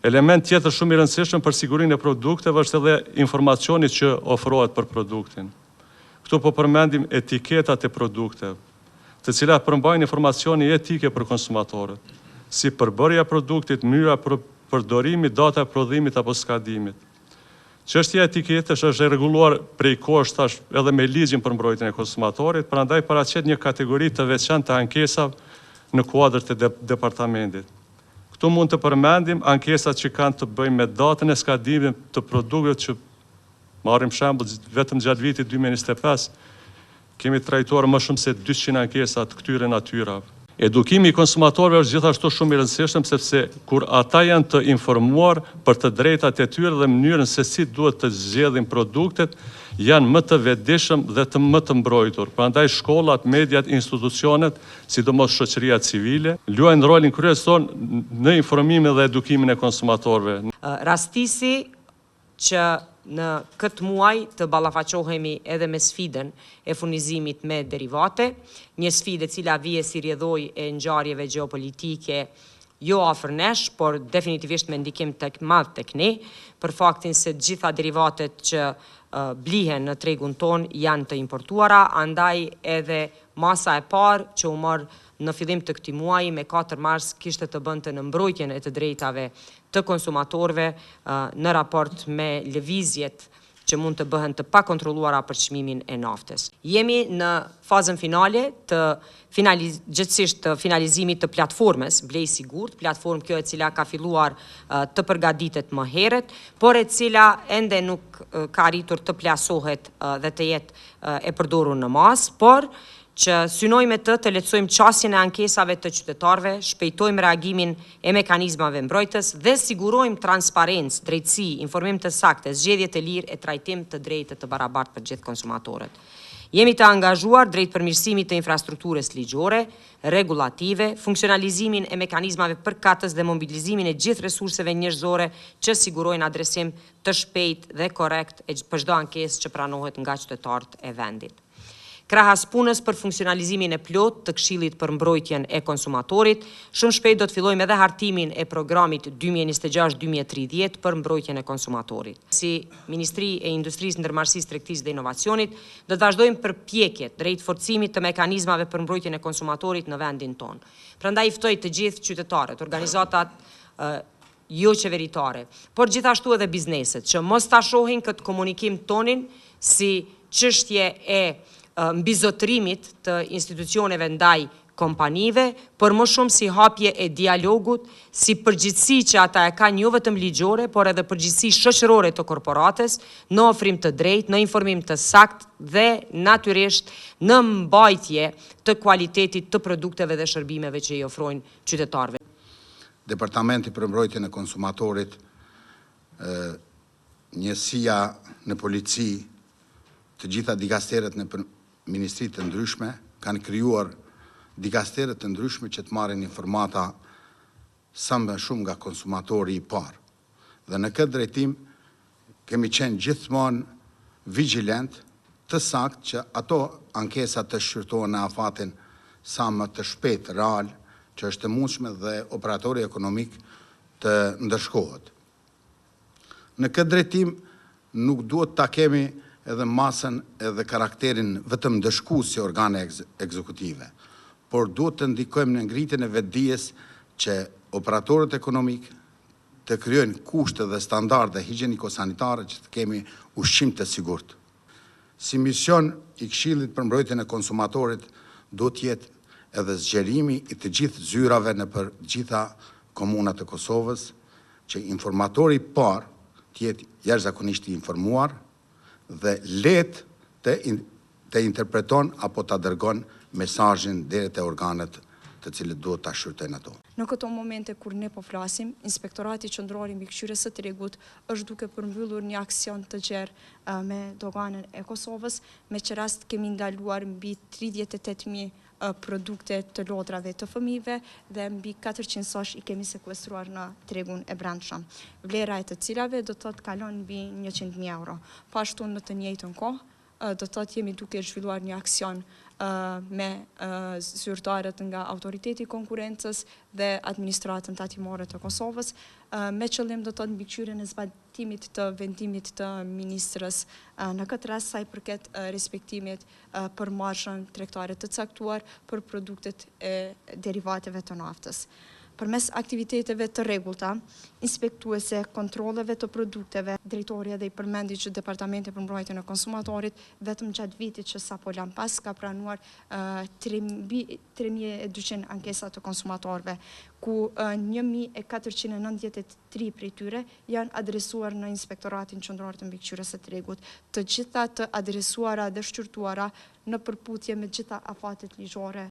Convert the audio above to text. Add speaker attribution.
Speaker 1: Element tjetër shumë i rëndësishëm për sigurinë e produkteve është edhe informacioni që ofrohet për produktin. Këtu po përmendim etiketat e produkteve, të cilat përmbajnë informacioni etike për konsumatorët, si përbërja e produktit, mënyra përdorimi, data e prodhimit apo skadimit. Çështja e etiketës është rregulluar prej kohësh tash edhe me ligjin për mbrojtjen e konsumatorit, prandaj paraqet një kategori të veçantë të ankesave në kuadër të departamentit. Këtu mund të përmendim ankesat që kanë të bëjnë me datën e skadimit të produkteve, që marrim shembull vetëm gjatë vitit 2025 kemi trajtuar më shumë se 200 ankesa të këtyre natyrave. Edukimi i konsumatorëve është gjithashtu shumë i rëndësishëm, sepse kur ata janë të informuar për të drejtat e tyre dhe mënyrën se si duhet të zgjedhin produktet, janë më të vetëdijshëm dhe më të mbrojtur. Prandaj shkollat, mediat, institucionet, sidomos shoqëria civile, luajnë rolin kryesor në informimin dhe edukimin e konsumatorëve.
Speaker 2: Rastisi që në këtë muaj të ballafaqohemi edhe me sfidën e furnizimit me derivate, një sfidë e cila vije si rrjedhoj e ngjarjeve gjeopolitike jo afër nesh, por definitivisht me ndikim madh tek ne, për faktin se të gjitha derivatet që blihen në tregun ton janë të importuara, andaj edhe masa e parë që u mor në fillim të këtij muaji me 4 mars kishte të bënte në mbrojtjen e të drejtave të konsumatorëve në raport me lëvizjet që mund të bëhen të pakontrolluara për çmimin e naftës. Jemi në fazën finale gjithsesi të finalizimit të platformës Blej Sigurt, platformë kjo e cila ka filluar të përgatitet më herët, por e cila ende nuk ka arritur të plasohet dhe të jetë e përdorur në masë, por që synojmë të lehtësojmë qasjen e ankesave të qytetarëve, shpejtojmë reagimin e mekanizmave mbrojtës dhe sigurojmë transparencë, drejtësi, informim të saktë, zgjedhje të lirë e trajtim të drejtë të barabartë për gjithë konsumatorët. Jemi të angazhuar drejt përmirësimit të infrastrukturës ligjore, regulative, funksionalizimin e mekanizmave përkatës dhe mobilizimin e gjithë resurseve njerëzore që sigurojnë adresim të shpejt dhe korrekt për çdo ankesë që pranohet nga qytetarët e vendit. Krahas punës për funksionalizimin e plot të Këshillit për mbrojtjen e konsumatorit, shumë shpejt do të fillojmë edhe hartimin e programit 2026-2030 për mbrojtjen e konsumatorit. Si Ministri e Industrisë, Ndërmarrësisë, Tregtisë dhe Inovacionit, do të vazhdojmë përpjekjet drejt forcimit të mekanizmave për mbrojtjen e konsumatorit në vendin tonë. Prandaj ftoj të gjithë qytetarët, organizatat jo qeveritare, por gjithashtu edhe bizneset, që mos ta shohin këtë komunikim tonin si çështje e mbizotërimit të institucioneve ndaj kompanive, por më shumë si hapje e dialogut, si përgjegjësi që ata e kanë jo vetëm ligjore, por edhe përgjegjësi shoqërore të korporatës, në ofrim të drejtë, në informim të saktë dhe natyrisht në mbajtje të kualitetit të produkteve dhe shërbimeve që i ofrojnë qytetarëve.
Speaker 3: Departamenti për mbrojtjen e konsumatorit, njësia në polici, të gjitha dikasteret në ministrit të ndryshme, kanë krijuar dikasteret të ndryshme që të marrin informata sa më shumë nga konsumatori i parë. Dhe në këtë drejtim kemi qenë gjithmonë vigjilent të saktë që ato ankesa të shqyrtohen në afatin sa më të shpejt real, që është e mundshme dhe operatori ekonomik të ndëshkohet. Në këtë drejtim nuk duhet ta kemi edhe masën edhe karakterin vetëm ndëshkues si organe ekzekutive, por duhet të ndikojmë në ngritjen e vetdijes që operatorët ekonomik të krijojnë kushte dhe standarde higjieniko-sanitare që të kemi ushqim të sigurt. Si mision i Këshillit për mbrojtjen e konsumatorit do të jetë edhe zgjerimi i të gjithë zyrave në për gjitha komunat e Kosovës, që informatori i parë të jetë jashtëzakonisht i informuar dhe lehtë të interpreton apo të dërgon mesazhin deri te organet të cilët duhet ta shqyrtojnë ato.
Speaker 4: Në këto momente kur ne po flasim, Inspektorati Qendror i Mbikëqyrjes së Tregut është duke përmbyllur një aksion të gjerë me doganën e Kosovës, me që rast kemi ndaluar mbi 38.000 produkte të lodrave të fëmijëve dhe mbi 400 sosh i kemi sekuestruar në tregun e brendshëm. Vlera e të cilave do të kalon mbi 100.000 euro. Po ashtu në të njëjtën kohë do të thotë jemi duke zhvilluar një aksion me zyrtarët nga Autoriteti i Konkurrencës dhe Administratën Tatimore të Kosovës, me qëllim do të thotë mbikëqyrjen e zbatimit të vendimit të ministrës në këtë rast sa i përket respektimit për marshën tregtare të caktuar për produktet e derivateve të naftës. Përmes aktiviteteve të rregullta, inspektuese, kontrolleve të produkteve, drejtoria dhe i përmendi që Departamenti për Mbrojtjen e Konsumatorit vetëm gjatë vitit që sapo lan pas ka pranuar 3200 ankesa të konsumatorëve, ku 1493 prej tyre janë adresuar në Inspektoratin Qendror të Mbikëqyrjes së Tregut, të gjitha të adresuara dhe shqyrtuara në përputhje me gjitha afatet ligjore